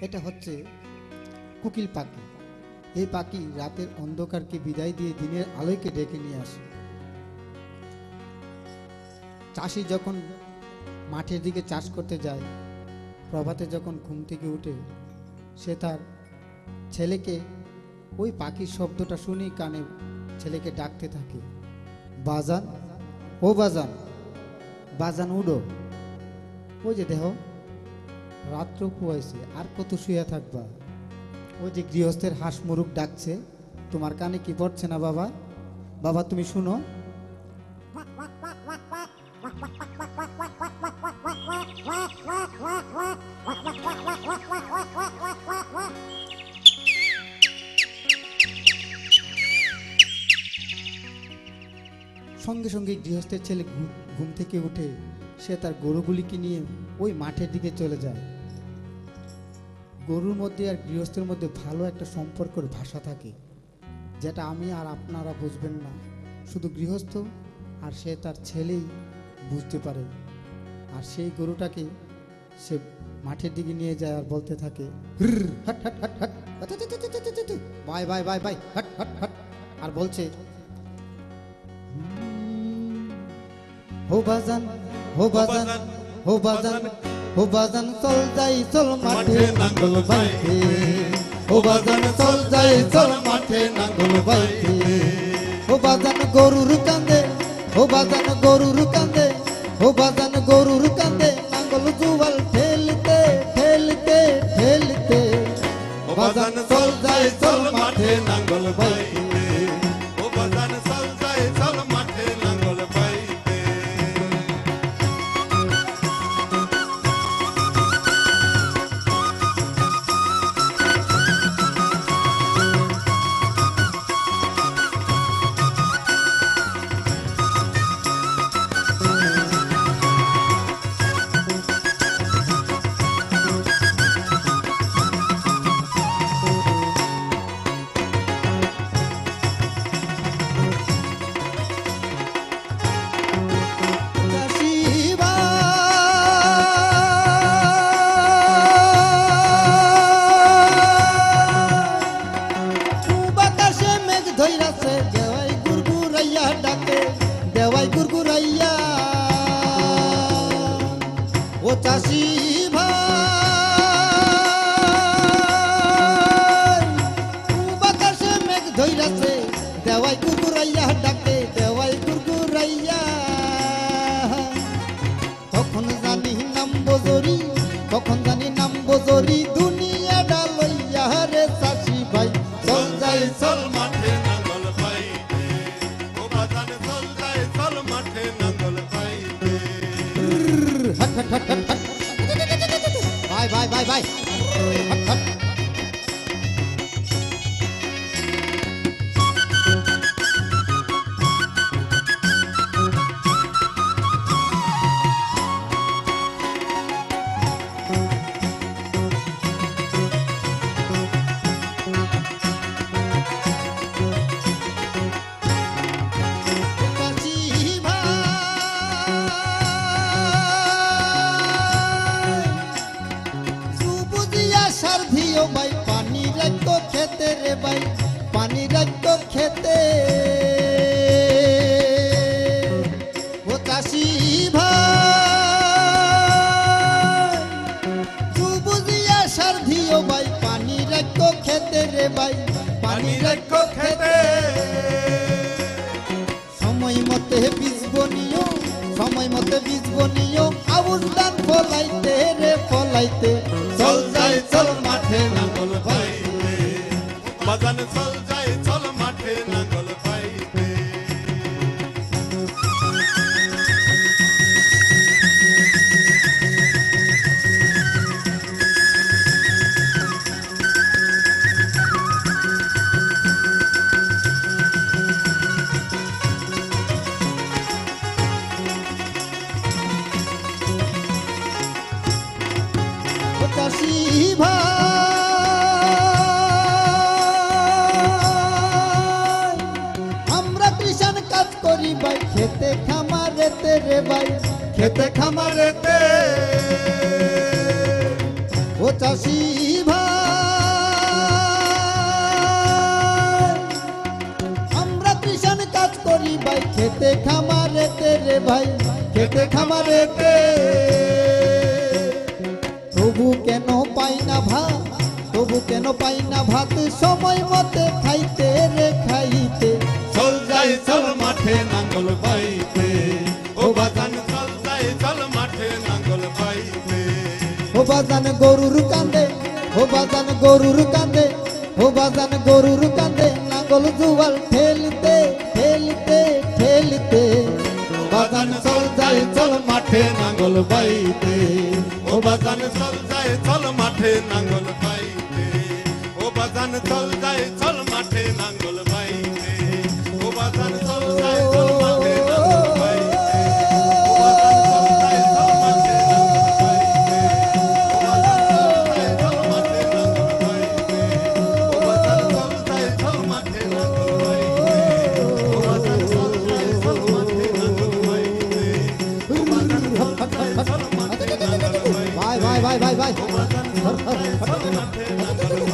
এটা হচ্ছে কোকিল পাখি। এই পাখি রাতের অন্ধকারকে বিদায় দিয়ে দিনের আলোকে ডেকে নিয়ে আসে। চাষি যখন মাঠের দিকে চাষ করতে যায়, প্রভাতে যখন ঘুম থেকে উঠে সে তার ছেলেকে ওই পাখির শব্দটা শুনি কানে ছেলেকে ডাকতে থাকে, বাজান, ও বাজান, বাজান উডো। ওই যে দেহ রাত্র কুয়াইছে, আর কত শুয়ে থাকবা? ওই যে গৃহস্থের হাঁস মুরুগ ডাকছে, তোমার কানে কি পড়ছে না বাবা? বাবা তুমি শুনো। সঙ্গে সঙ্গে গৃহস্থের ছেলে ঘুম থেকে উঠে সে তার গরুগুলিকে নিয়ে ওই মাঠের দিকে চলে যায়। গরুর মধ্যে আর গৃহস্থের মধ্যে ভালো একটা সম্পর্কের ভাষা থাকে, যেটা আমি আর আপনারা বুঝবেন না, শুধু গৃহস্থ আর সে তার ছেলেই বুঝতে পারে। আর সেই গরুটাকে সে মাঠের দিকে নিয়ে যায় আর বলতে থাকে, হাট হাট হাট হাট, বাই বাই বাই বাই, হাট হাট হাট, আর বলছে, हो बाजान, हो बाजान, हो बाजान, हो बाजान, चल जाई चल माठे नांगल बाइते, हो बाजान चल जाई चल माठे नांगल बाइते, हो बाजान गरुर कांदे, हो बाजान गरुर कांदे, हो बाजान गरुर कांदे, नांगल जुवाल ठेलते ठेलते ठेलते, हो बाजान चल जाई चल माठे नांगल बाइते, हो बाजान चल जाई चल माठे नांगल बाइते। ও চাষি ভাই, বাতাসে মেঘ ধইরাছে, দেওয়াই কুকুরাইয়া ডাকে, দেওয়াই কুকুরাইয়া, কখন জানি নাম বজরি, কখন জানি নাম বজরি, দুনিয়া ডালইয়া রে চাষি ভাই, চল যাই চল মাঠে নাঙ্গল বাইতে, ও বাজান চল যাই চল মাঠে নাঙ্গল বাইতে, hot hot hot hot, bye bye bye bye, hot hot. ভাই পানি রাখো খেতে রে ভাই, পানি রাখো খেতে, ও চাষি ভাই, বুঝিয়া সার দিও ভাই, পানি রাখো খেতে রে ভাই, পানি রাখো খেতে, সময় মতে বীজ বনিও, সময় মতে বীজ বনিও, আউশ ধান ফলাইতে রে ফলাইতে, চল যাই চল মাঠে নাঙ্গল বাইতে, বাজান চল যাই চল মাঠে নাঙ্গল বাইতে। চাষি ভাই, আমরা কৃষাণ কাজ করি ভাই, খেতে খামারেতে রে ভাই, খেতে খামারেতে, ও ও চাষি ভাই আমরা কৃষণ কাজ করি ভাই খেতে খামারেতে রে ভাই খেতে খামারেতে তবু কেন পাই না ভাত তবু কেন পাই না ভাত সময় মতে খাইতে রে খাইতে চল যাই চল মাঠে নাঙ্গল বাইতে ও বাজান চল যাই চল মাঠে নাঙ্গল বাইতে ও বাজান গরুর কান্দে ও বাজান গরুর কান্দে ও বাজান গরুর কান্দে নাঙ্গল জুয়াল ঠেলতে ঠেলতে ঠেলতে বাজান চল যাই চল মাঠে নাঙ্গল বাইতে ও বাজান চল যাই চল মাঠে নাঙ্গল বাইতে ও বাজান চল যাই চল মাঠে নাঙ্গল বাইতে ও বাজান চল যাই চল মাঠে নাঙ্গল বাইতে ও বাজান চল যাই চল মাঠে নাঙ্গল বাইতে ও বাজান চল যাই চল মাঠে নাঙ্গল বাইতে ও বাজান চল যাই চল মাঠে নাঙ্গল বাইতে ও বাজান চল যাই চল মাঠে নাঙ্গল বাইতে ও বাজান চল যাই চল মাঠে নাঙ্গল বাইতে ভাই ভাই ভাই ভাই ভাই ও বাজান চল যাই চল মাঠে নাঙ্গল